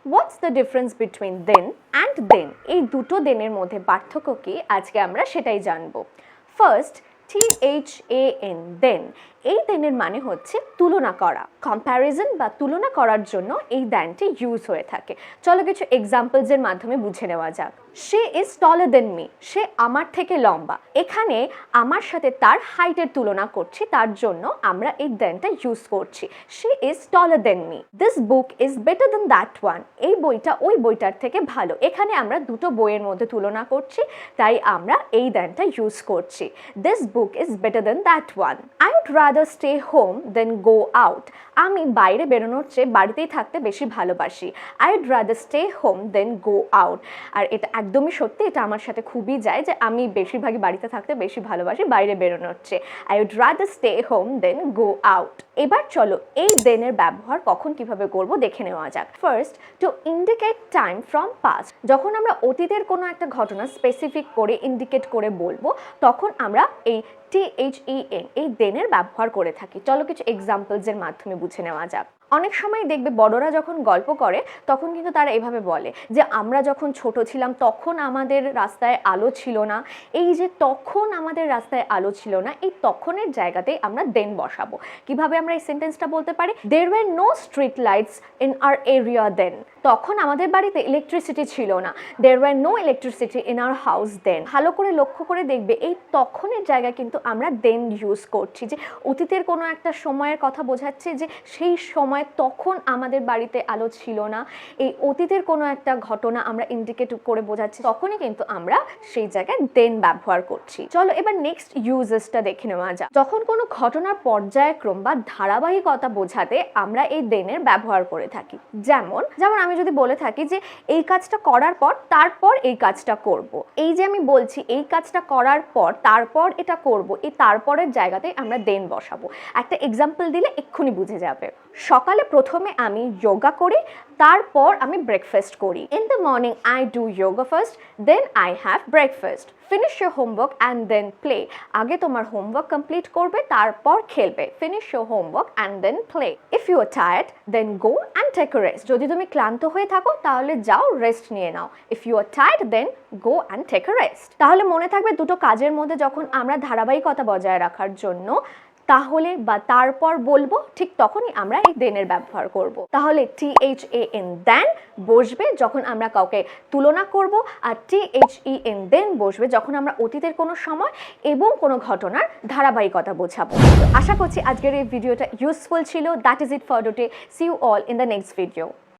What's the difference between then and then, এই দুটো দেনের মধ্যে পার্থক্য কি আজকে আমরা সেটাই জানবো। ফার্স্ট, THAN, দেন। এই দেনের মানে হচ্ছে তুলনা করা, কম্প্যারিজন বা তুলনা করার জন্য এই দেনটি ইউজ হয়ে থাকে। চলো কিছু এক্সাম্পলসের মাধ্যমে বুঝে নেওয়া যাক। She is taller than me, সে আমার থেকে লম্বা। এখানে আমার সাথে তার হাইটের তুলনা করছি, তার জন্য আমরা এই দেনটা ইউজ করছি। She is taller than me. This book is better than that one, এই বইটা ওই বইটার থেকে ভালো। এখানে আমরা দুটো বইয়ের মধ্যে তুলনা করছি, তাই আমরা এই দেনটা ইউজ করছি। This book is better than that one. I would rather stay home than go out, আমি বাইরে বেরোনোর চেয়ে বাড়িতেই থাকতে বেশি ভালোবাসি। I would rather stay home than go out. আর এটা একদমই সত্যি, এটা আমার সাথে খুবই যায় যে আমি বেশিরভাগই বাড়িতে থাকতে বেশি ভালোবাসি বাইরে বেরোনোর চেয়ে। I would rather stay home than go out. এবার চলো এই দেনের ব্যবহার কখন কিভাবে করব দেখে নেওয়া যাক। First, to indicate time from past, যখন আমরা অতীতের কোনো একটা ঘটনা স্পেসিফিক করে ইন্ডিকেট করে বলবো তখন আমরা এই THEN এই দেনের ব্যবহার করে থাকি। চলো কিছু এক্সাম্পলসের মাধ্যমে বুঝে নেওয়া যাক। অনেক সময় দেখবে বড়রা যখন গল্প করে তখন কিন্তু তারা এইভাবে বলে যে আমরা যখন ছোট ছিলাম তখন আমাদের রাস্তায় আলো ছিল না। এই যে তখন আমাদের রাস্তায় আলো ছিল না, এই তখনের জায়গাতেই আমরা দেন বসাবো। কিভাবে আমরা এই সেন্টেন্সটা বলতে পারি? There were no street lights in our area then, তখন আমাদের বাড়িতে ইলেকট্রিসিটি ছিল না। There were no electricity in our house then. ভালো করে লক্ষ্য করে দেখবে এই তখনের জায়গায় কিন্তু আমরা দেন ইউজ করছি, যে অতীতের কোনো একটা সময়ের কথা বোঝাচ্ছে যে সেই সময় তখন আমাদের বাড়িতে আলো ছিল না। এই অতীতের কোনো একটা ঘটনা আমরা ইন্ডিকেট করে বোঝাচ্ছি, তখনই কিন্তু আমরা সেই জায়গায় দেন ব্যবহার করছি। চলো এবার নেক্সট ইউজেসটা দেখে নেওয়া যাক। যখন কোনো ঘটনার পর্যায়ক্রম বা ধারাবাহিকতা বোঝাতে আমরা এই দেনের ব্যবহার করে থাকি। যেমন আমি যদি বলে থাকি যে এই কাজটা করার পর তারপর এই কাজটা করব, এই যে আমি বলছি এই কাজটা করার পর তারপর এটা করব, এই তারপরের জায়গাতে আমরা দেন বসাবো। একটা এক্সাম্পল দিলে এক্ষুনি বুঝে যাবে। সকালে প্রথমে আমি যোগা করি, তারপর আমি ব্রেকফাস্ট করি। In the morning I do yoga first, then I have breakfast. Finish your homework and then play, আগে তোমার হোমওয়ার্ক কমপ্লিট করবে তারপর খেলবে। Finish your homework and then play. If you are tired then go and take a rest, যদি তুমি ক্লান্ত হয়ে থাকো তাহলে যাও রেস্ট নিয়ে নাও। If you are tired then go and take a rest. তাহলে মনে থাকবে দুটো কাজের মধ্যে যখন আমরা ধারাবাহিকতা বজায় রাখার জন্য তাহলে বা তারপর বলবো, ঠিক তখনই আমরা এই দেনের ব্যবহার করব। তাহলে THAN দেন বসবে যখন আমরা কাউকে তুলনা করব, আর THEN দেন বসবে যখন আমরা অতীতের কোনো সময় এবং কোনো ঘটনার ধারাবাহিকতা বোঝাবো। আশা করছি আজকের এই ভিডিওটা ইউজফুল ছিল। That is it for today. See you all in the next video.